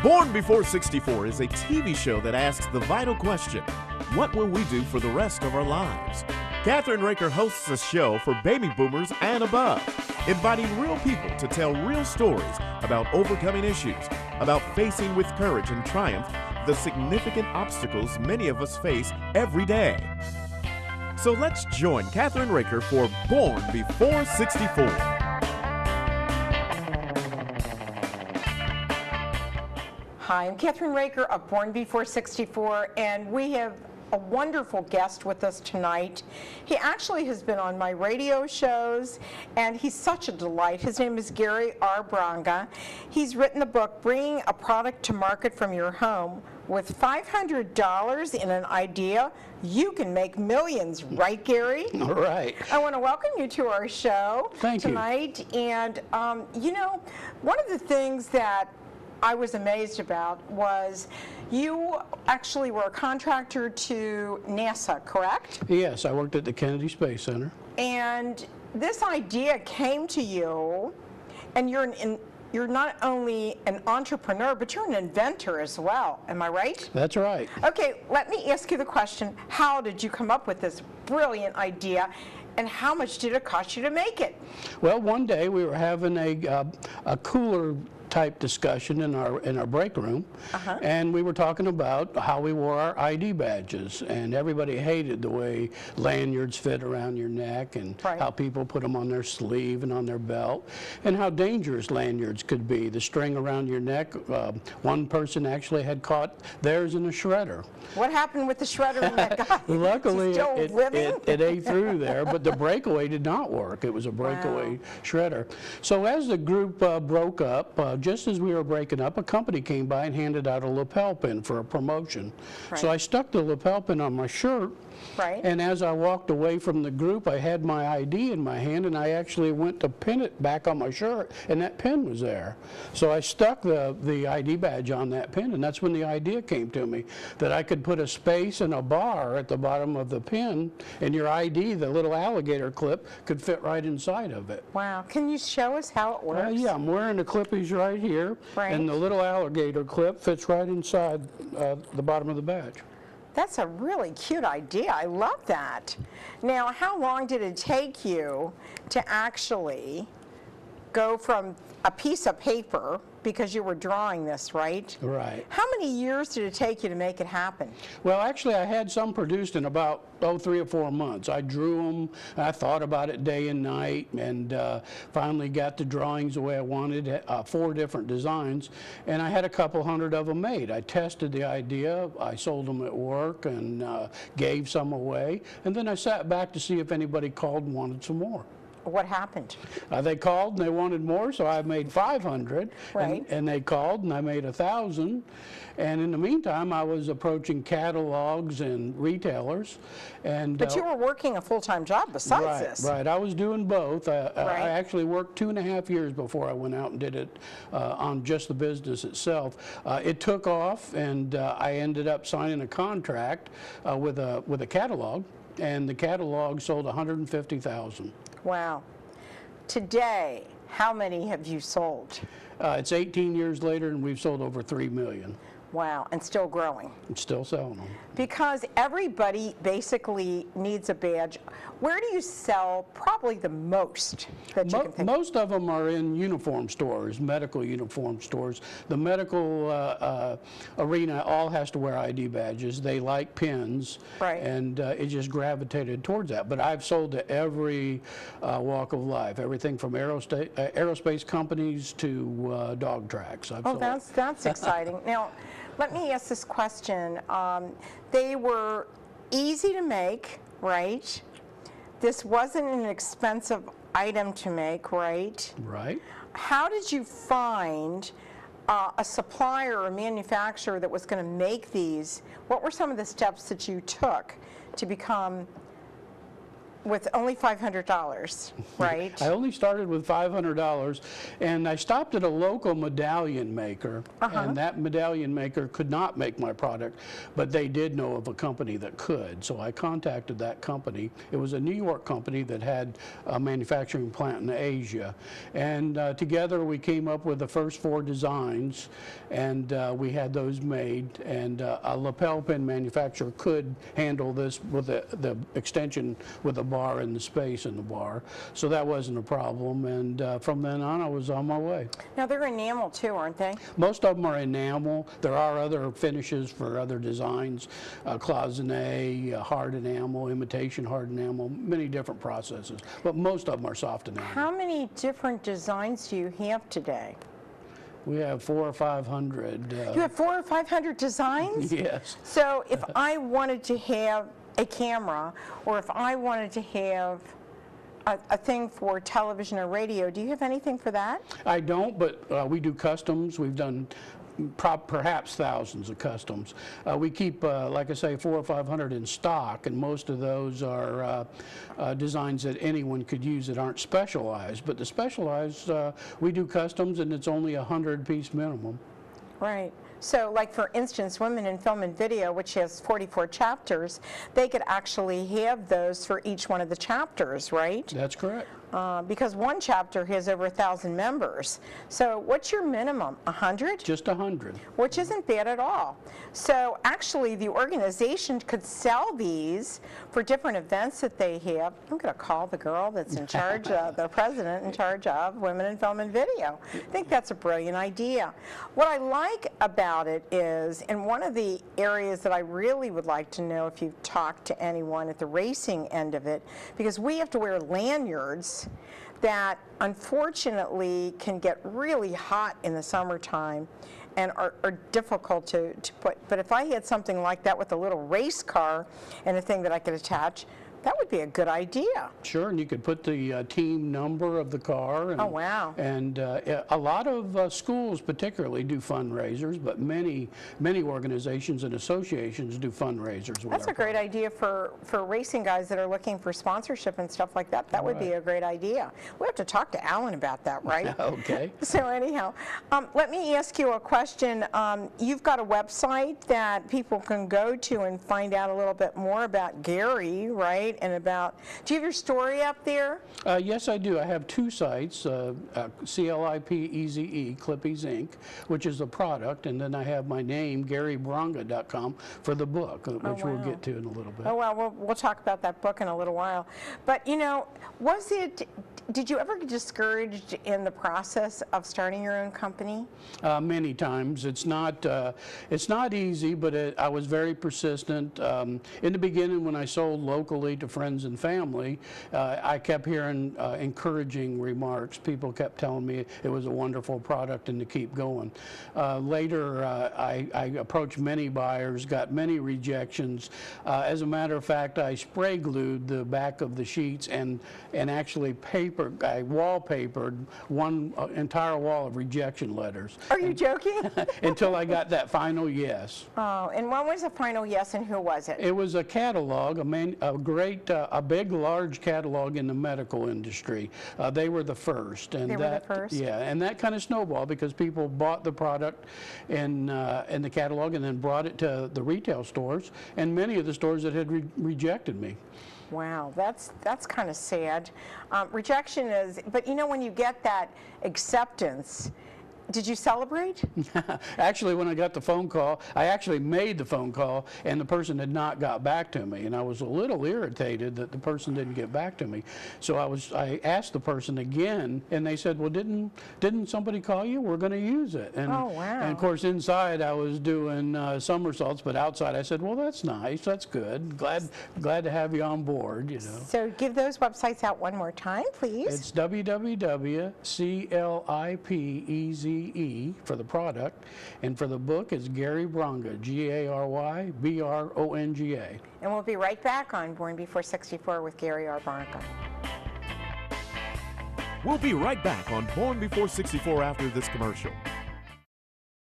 Born Before 64 is a TV show that asks the vital question, what will we do for the rest of our lives? Kathryn Raaker hosts a show for baby boomers and above, inviting real people to tell real stories about overcoming issues, about facing with courage and triumph the significant obstacles many of us face every day. So let's join Kathryn Raaker for Born Before 64. Hi, I'm Kathryn Raaker of Born Before 64, and we have a wonderful guest with us tonight. He actually has been on my radio shows, and he's such a delight. His name is Gary R. Bronga. He's written the book, Bringing a Product to Market from Your Home. With $500 in an idea, you can make millions, right, Gary? All right. I want to welcome you to our show tonight. And, you know, one of the things that I was amazed about was you actually were a contractor to NASA, correct? Yes, I worked at the Kennedy Space Center. And this idea came to you, and you're not only an entrepreneur, but you're an inventor as well. Am I right? That's right. Okay, let me ask you the question, how did you come up with this brilliant idea, and how much did it cost you to make it? Well, one day we were having a cooler type discussion in our break room, and we were talking about how we wore our ID badges, and everybody hated the way lanyards fit around your neck, and how people put them on their sleeve and on their belt, and how dangerous lanyards could be. The string around your neck, one person actually had caught theirs in a shredder. What happened with the shredder in that guy? Luckily, it ate through there, but the breakaway did not work. It was a breakaway shredder. So as the group broke up, just as we were breaking up, a company came by and handed out a lapel pin for a promotion. So I stuck the lapel pin on my shirt, and as I walked away from the group, I had my ID in my hand, and I actually went to pin it back on my shirt, and that pin was there. So I stuck the ID badge on that pin, and that's when the idea came to me, that I could put a space and a bar at the bottom of the pin, and your ID, the little alligator clip, could fit right inside of it. Wow. Can you show us how it works? Yeah, I'm wearing the clippies right here, and the little alligator clip fits right inside the bottom of the badge. That's a really cute idea. I love that. Now, how long did it take you to actually go from a piece of paper, because you were drawing this, right? Right. How many years did it take you to make it happen? Well, actually, I had some produced in about 3 or 4 months. I drew them, I thought about it day and night, and finally got the drawings the way I wanted, 4 different designs, and I had a couple hundred of them made. I tested the idea, I sold them at work, and gave some away, and then I sat back to see if anybody called and wanted some more. What happened? They called and they wanted more, so I made 500. Right. And they called and I made 1,000. And in the meantime, I was approaching catalogs and retailers. But you were working a full-time job besides this. Right. I was doing both. I actually worked 2.5 years before I went out and did it on just the business itself. It took off, and I ended up signing a contract with a catalog, and the catalog sold 150,000. Wow. Today, how many have you sold? It's 18 years later, and we've sold over 3 million. Wow, and still growing. And still selling them. Because everybody basically needs a badge. Where do you sell probably the most that you can think of? Most of them are in uniform stores, medical uniform stores. The medical arena all has to wear ID badges. They like pins, and it just gravitated towards that. But I've sold to every walk of life, everything from aerospace companies to dog tracks. That's exciting. Now, let me ask this question. They were easy to make, right? This wasn't an expensive item to make, right? Right. How did you find a supplier or a manufacturer that was going to make these? What were some of the steps that you took to become with only $500, right? I only started with $500, and I stopped at a local medallion maker, and that medallion maker could not make my product, but they did know of a company that could. So I contacted that company. It was a New York company that had a manufacturing plant in Asia, and together we came up with the first 4 designs, and we had those made, and a lapel pin manufacturer could handle this with the extension with the bar and the space in the bar, so that wasn't a problem, and from then on I was on my way. Now they're enamel too, aren't they? Most of them are enamel. There are other finishes for other designs, cloisonne, hard enamel, imitation hard enamel, many different processes, but most of them are soft enamel. How many different designs do you have today? We have 400 or 500. You have 400 or 500 designs? Yes. So if I wanted to have a camera, or if I wanted to have a thing for television or radio, do you have anything for that? I don't, but we do customs. We've done perhaps thousands of customs. We keep, like I say, 400 or 500 in stock, and most of those are designs that anyone could use that aren't specialized. But the specialized, we do customs, and it's only a 100-piece minimum. Right. So, like for instance, Women in Film and Video, which has 44 chapters, they could actually have those for each one of the chapters, right? That's correct. Because one chapter has over 1,000 members. So what's your minimum, 100? Just 100. Which isn't bad at all. So actually the organization could sell these for different events that they have. I'm going to call the girl that's in charge, the president in charge of Women in Film and Video. I think that's a brilliant idea. What I like about it is, and one of the areas that I really would like to know if you've talked to anyone at the racing end of it, because we have to wear lanyards that unfortunately can get really hot in the summertime and are difficult to put. But if I had something like that with a little race car and a thing that I could attach, that would be a good idea. Sure, and you could put the team number of the car. And, oh, wow. And a lot of schools particularly do fundraisers, but many organizations and associations do fundraisers. That's a great idea for racing guys that are looking for sponsorship and stuff like that. That would be a great idea. We have to talk to Alan about that, right? Okay. So anyhow, let me ask you a question. You've got a website that people can go to and find out a little bit more about Gary, right? And about, do you have your story up there? Yes, I do. I have 2 sites, CLIPEZE, CLIPEZE Inc., which is the product, and then I have my name, GaryBronga.com, for the book, which we'll get to in a little bit. Oh, well, we'll talk about that book in a little while. But, you know, did you ever get discouraged in the process of starting your own company? Many times. It's not easy, but I was very persistent. In the beginning, when I sold locally to friends and family, I kept hearing encouraging remarks. People kept telling me it was a wonderful product and to keep going. Later, I approached many buyers, got many rejections. As a matter of fact, I spray glued the back of the sheets and actually I wallpapered one entire wall of rejection letters. Are you joking? Until I got that final yes. Oh, and when was the final yes, and who was it? It was a catalog, a big, large catalog in the medical industry. They were the first. And they were the first? Yeah, and that kind of snowballed because people bought the product in the catalog and then brought it to the retail stores, and many of the stores that had rejected me. Wow, that's kind of sad. Rejection is, but you know, when you get that acceptance, did you celebrate? Actually, when I got the phone call, I actually made the phone call, and the person had not got back to me, and I was a little irritated that the person didn't get back to me. So I asked the person again, and they said, "Well, didn't somebody call you? We're going to use it." And, oh, wow. And of course, inside I was doing somersaults, but outside I said, "Well, that's nice. That's good. Glad to have you on board." You know. So give those websites out one more time, please. It's www.CLIPEZE for the product, and for the book it's Gary Bronga, GaryBronga. And we'll be right back on Born Before 64 with Gary R. Bronga. We'll be right back on Born Before 64 after this commercial.